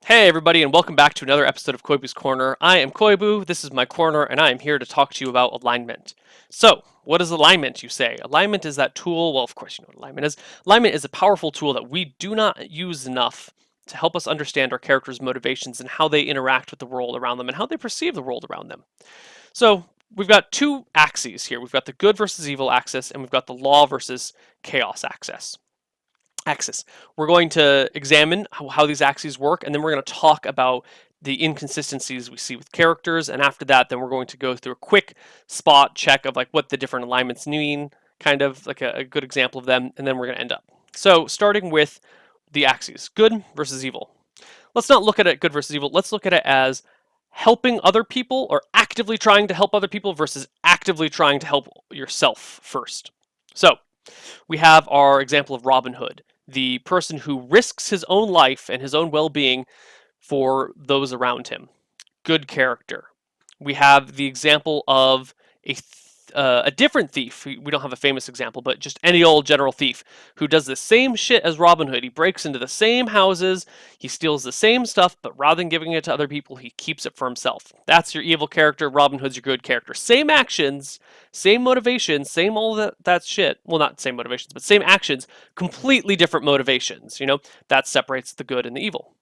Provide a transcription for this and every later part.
Hey everybody, and welcome back to another episode of Koibu's Corner. I am Koibu, this is my corner, and I am here to talk to you about alignment. So, what is alignment, you say? Alignment is that tool, well, of course you know what alignment is. Alignment is a powerful tool that we do not use enough to help us understand our characters' motivations and how they interact with the world around them and how they perceive the world around them. So, we've got two axes here. We've got the good versus evil axis, and we've got the law versus chaos axis. We're going to examine how these axes work, and then we're going to talk about the inconsistencies we see with characters, and after that, then we're going to go through a quick spot check of like what the different alignments mean, kind of like a good example of them, and then we're going to end up. So starting with the axes, good versus evil. Let's not look at it good versus evil. Let's look at it as helping other people or actively trying to help other people versus actively trying to help yourself first. So we have our example of Robin Hood, the person who risks his own life and his own well-being for those around him. Good character. We have the example of a different thief. We don't have a famous example, but just any old general thief who does the same shit as Robin Hood. He breaks into the same houses, he steals the same stuff, but rather than giving it to other people, he keeps it for himself. That's your evil character. Robin Hood's your good character. Same actions, same motivations, same all that shit. Well, not same motivations, but same actions, completely different motivations. That separates the good and the evil.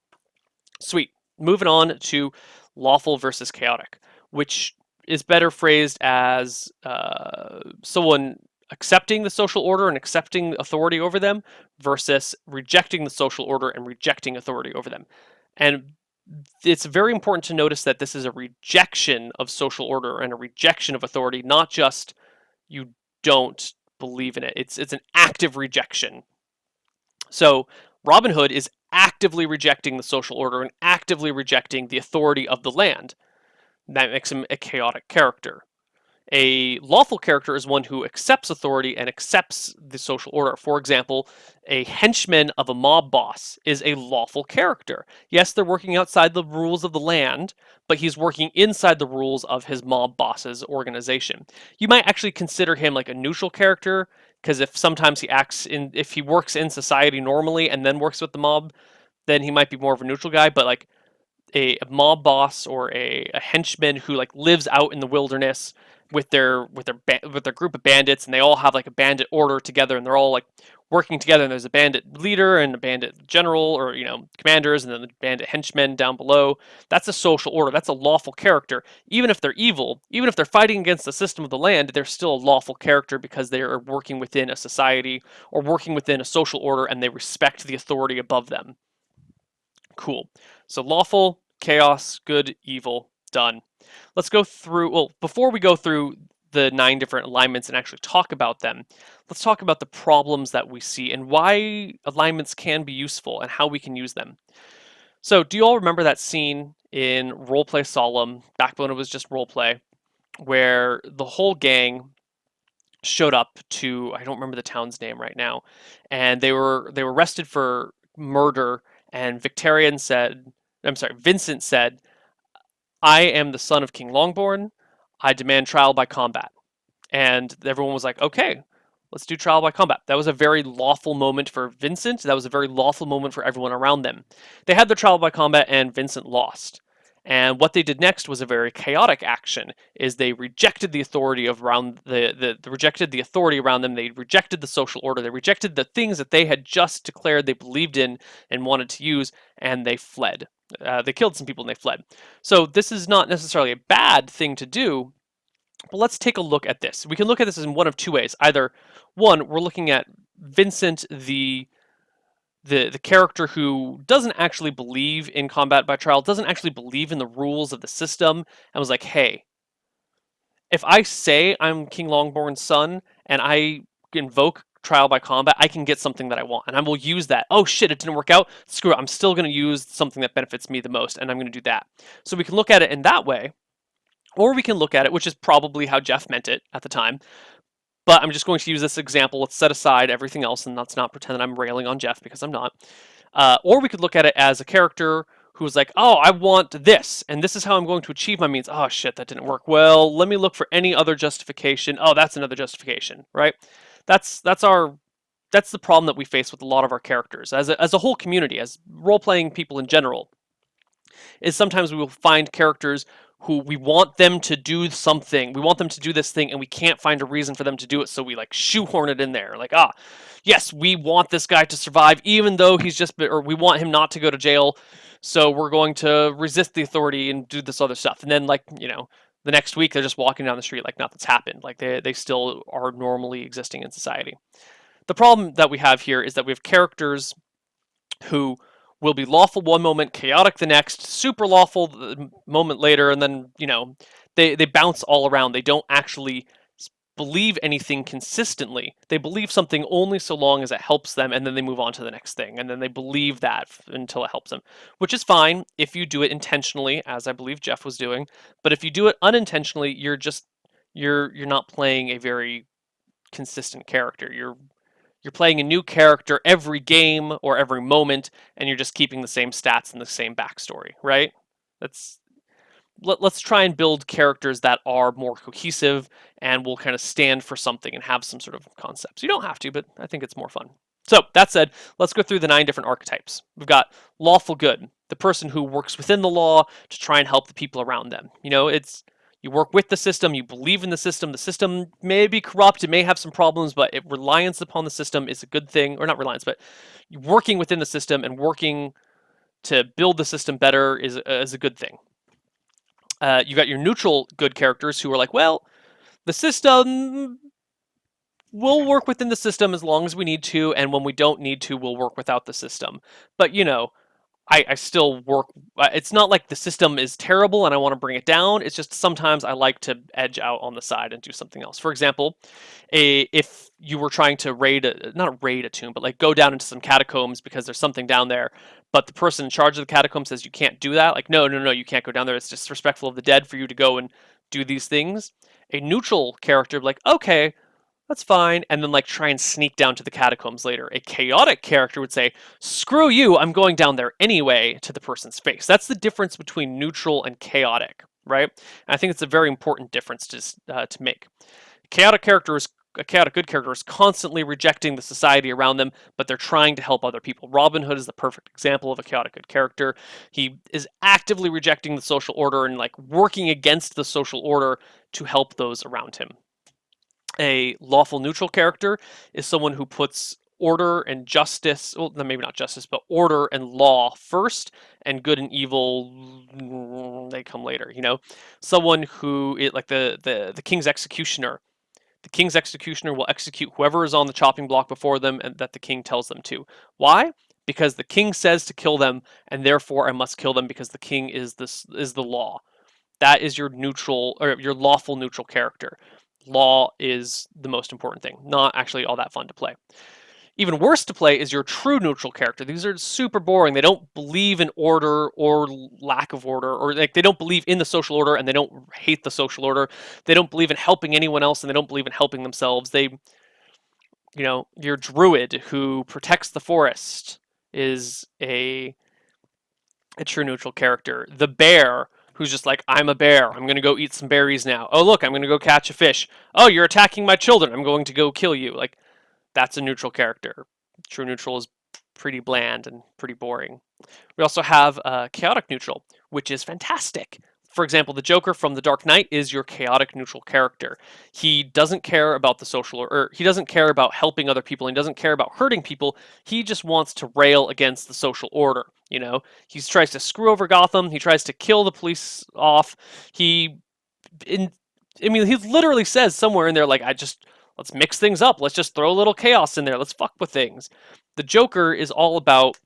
Sweet. Moving on to lawful versus chaotic, which is better phrased as someone accepting the social order and accepting authority over them versus rejecting the social order and rejecting authority over them. And it's very important to notice that this is a rejection of social order and a rejection of authority, not just you don't believe in it. It's an active rejection. So Robin Hood is actively rejecting the social order and actively rejecting the authority of the land. That makes him a chaotic character. A lawful character is one who accepts authority and accepts the social order. For example, a henchman of a mob boss is a lawful character. Yes, they're working outside the rules of the land, but he's working inside the rules of his mob boss's organization. You might actually consider him like a neutral character, because if he works in society normally and then works with the mob, then he might be more of a neutral guy. But like a mob boss or a henchman who like lives out in the wilderness with their group of bandits, and they all have like a bandit order together, and they're all like working together, and there's a bandit leader and a bandit general, or commanders, and then the bandit henchmen down below. That's a social order. That's a lawful character. Even if they're evil, even if they're fighting against the system of the land, they're still a lawful character because they are working within a society or working within a social order, and they respect the authority above them. Cool. So lawful, chaos, good, evil, done. Let's go through, well, before we go through the 9 different alignments and actually talk about them, let's talk about the problems that we see and why alignments can be useful and how we can use them. So do you all remember that scene in Roleplay Solemn, back when it was just roleplay, where the whole gang showed up to, I don't remember the town's name right now, and they were arrested for murder, and Vincent said, I am the son of King Longborn. I demand trial by combat. And everyone was like, okay, let's do trial by combat. That was a very lawful moment for Vincent. That was a very lawful moment for everyone around them. They had the trial by combat, and Vincent lost. And what they did next was a very chaotic action. Is they rejected the authority around rejected the authority around them. They rejected the social order. They rejected the things that they had just declared they believed in and wanted to use, and they fled. They killed some people and they fled. So this is not necessarily a bad thing to do, but let's take a look at this. We can look at this in one of two ways. Either one, we're looking at Vincent, the character who doesn't actually believe in combat by trial, doesn't actually believe in the rules of the system, and was like, hey, if I say I'm King Longborn's son and I invoke trial by combat, I can get something that I want, and I will use that. Oh shit, it didn't work out. Screw it, I'm still going to use something that benefits me the most, and I'm going to do that. So we can look at it in that way, or we can look at it, which is probably how Jeff meant it at the time, but I'm just going to use this example. Let's set aside everything else, and let's not pretend that I'm railing on Jeff, because I'm not. Or we could look at it as a character who's like, oh, I want this, and this is how I'm going to achieve my means. Oh shit, that didn't work. Well, let me look for any other justification. Oh, that's another justification, right? That's the problem that we face with a lot of our characters as a whole community, as role-playing people in general. is sometimes we will find characters who we want them to do something. We want them to do this thing and we can't find a reason for them to do it, so we like shoehorn it in there. Like, yes, we want this guy to survive even though he's just or we want him not to go to jail, so we're going to resist the authority and do this other stuff. And then, like, the next week they're just walking down the street like nothing's happened. Like they still are normally existing in society. The problem that we have here is that we have characters who will be lawful one moment, chaotic the next, super lawful the moment later, and then, they bounce all around. They don't actually believe anything consistently. They believe something only so long as it helps them, and then they move on to the next thing, and then they believe that until it helps them, which is fine if you do it intentionally, as I believe Jeff was doing. But if you do it unintentionally, you're not playing a very consistent character. You're playing a new character every game or every moment, and you're just keeping the same stats and the same backstory, right? Let's try and build characters that are more cohesive and will kind of stand for something and have some sort of concepts. You don't have to, but I think it's more fun. So that said, let's go through the 9 different archetypes. We've got lawful good, the person who works within the law to try and help the people around them. You work with the system, you believe in the system. The system may be corrupt, it may have some problems, but reliance upon the system is a good thing. Or not reliance, but working within the system and working to build the system better is a good thing. You got your neutral good characters who are like, well, the system, we'll work within the system as long as we need to, and when we don't need to, we'll work without the system. But, I still work. It's not like the system is terrible and I want to bring it down. It's just sometimes I like to edge out on the side and do something else. For example, if you were trying to not raid a tomb, but like go down into some catacombs because there's something down there, but the person in charge of the catacomb says you can't do that. Like, no, you can't go down there. It's disrespectful of the dead for you to go and do these things. A neutral character, like, okay, that's fine, and then like try and sneak down to the catacombs later. A chaotic character would say, screw you, I'm going down there anyway, to the person's face. That's the difference between neutral and chaotic, right? And I think it's a very important difference to make. A chaotic good character is constantly rejecting the society around them, but they're trying to help other people. Robin Hood is the perfect example of a chaotic good character. He is actively rejecting the social order and like working against the social order to help those around him. A lawful neutral character is someone who puts order and justice, well, maybe not justice, but order and law first, and good and evil, they come later, Someone who, like the king's executioner. The king's executioner will execute whoever is on the chopping block before them and that the king tells them to. Why? Because the king says to kill them, and therefore I must kill them because the king is the law. That is your neutral, or your lawful neutral character. Law is the most important thing, not actually all that fun to play. Even worse to play is your true neutral character. These are super boring. They don't believe in order or lack of order, or like they don't believe in the social order and they don't hate the social order. They don't believe in helping anyone else and they don't believe in helping themselves. Your druid who protects the forest is a true neutral character. The bear who's just like, I'm a bear. I'm going to go eat some berries now. Oh, look, I'm going to go catch a fish. Oh, you're attacking my children. I'm going to go kill you. Like, that's a neutral character. True neutral is pretty bland and pretty boring. We also have chaotic neutral, which is fantastic. For example, the Joker from The Dark Knight is your chaotic neutral character. He doesn't care about the social, or he doesn't care about helping other people, and he doesn't care about hurting people. He just wants to rail against the social order. He tries to screw over Gotham. He tries to kill the police off. He literally says somewhere in there, like, let's mix things up. Let's just throw a little chaos in there. Let's fuck with things. The Joker is all about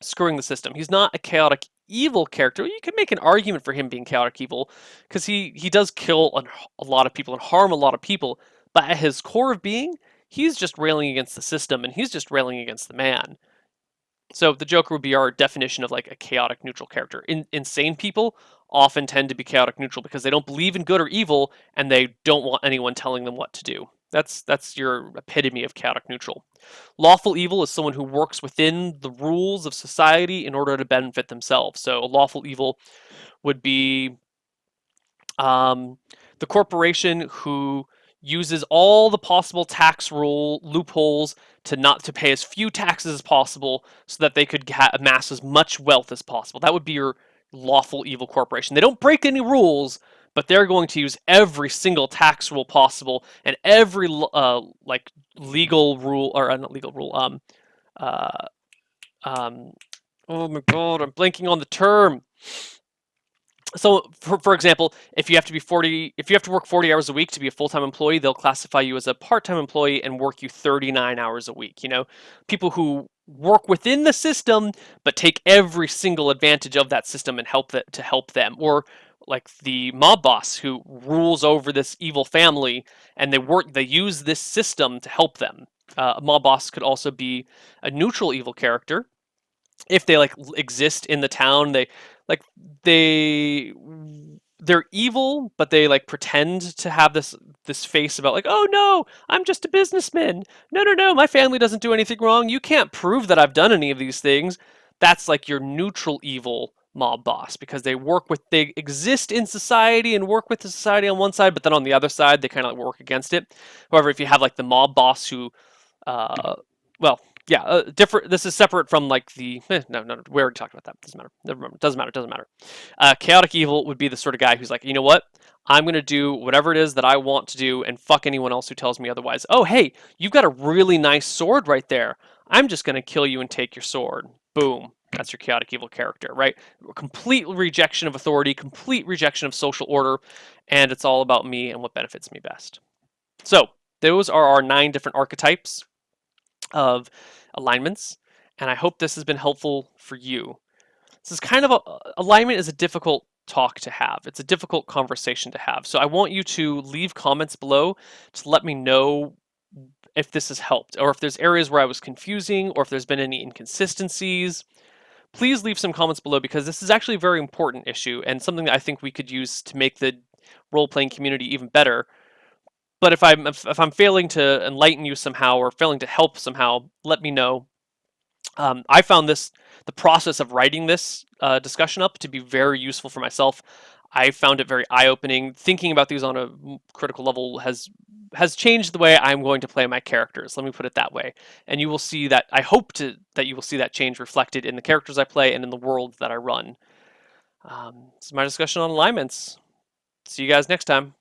screwing the system. He's not a chaotic evil character. You can make an argument for him being chaotic evil because he does kill a lot of people and harm a lot of people, but at his core of being, he's just railing against the system and he's just railing against the man. So the Joker would be our definition of like a chaotic neutral character. Insane people often tend to be chaotic neutral because they don't believe in good or evil and they don't want anyone telling them what to do. That's your epitome of chaotic neutral. Lawful evil is someone who works within the rules of society in order to benefit themselves. So a lawful evil would be the corporation who uses all the possible tax rule loopholes to pay as few taxes as possible so that they could amass as much wealth as possible. That would be your lawful evil corporation. They don't break any rules, but they're going to use every single tax rule possible and every like legal rule or not legal rule uh um oh my god, I'm blanking on the term. So for example, if you have to work 40 hours a week to be a full-time employee, they'll classify you as a part-time employee and work you 39 hours a week. People who work within the system but take every single advantage of that system and to help them, or like the mob boss who rules over this evil family and they use this system to help them. A mob boss could also be a neutral evil character if they like exist in the town. Like they they're evil, but they like pretend to have this face about like, oh no, I'm just a businessman. No, no, no, my family doesn't do anything wrong. You can't prove that I've done any of these things. That's like your neutral evil mob boss, because they exist in society and work with the society on one side, but then on the other side they kind of like work against it. However, if you have like the mob boss who uh, well, yeah, different. This is separate from like the. No, no, no. We already talked about that. Doesn't matter. Never mind. Doesn't matter. Doesn't matter. Chaotic evil would be the sort of guy who's like, you know what? I'm gonna do whatever it is that I want to do, and fuck anyone else who tells me otherwise. Oh, hey, you've got a really nice sword right there. I'm just gonna kill you and take your sword. Boom. That's your chaotic evil character, right? Complete rejection of authority, complete rejection of social order, and it's all about me and what benefits me best. So those are our 9 different archetypes of alignments, and I hope this has been helpful for you. This is kind of alignment is a difficult talk to have. It's a difficult conversation to have. So I want you to leave comments below to let me know if this has helped, or if there's areas where I was confusing, or if there's been any inconsistencies. Please leave some comments below, because this is actually a very important issue and something that I think we could use to make the role-playing community even better. But if I'm failing to enlighten you somehow, or failing to help somehow, let me know. I found the process of writing this discussion up to be very useful for myself. I found it very eye-opening. Thinking about these on a critical level has changed the way I'm going to play my characters. Let me put it that way. And you will see that. I hope that you will see that change reflected in the characters I play and in the world that I run. This is my discussion on alignments. See you guys next time.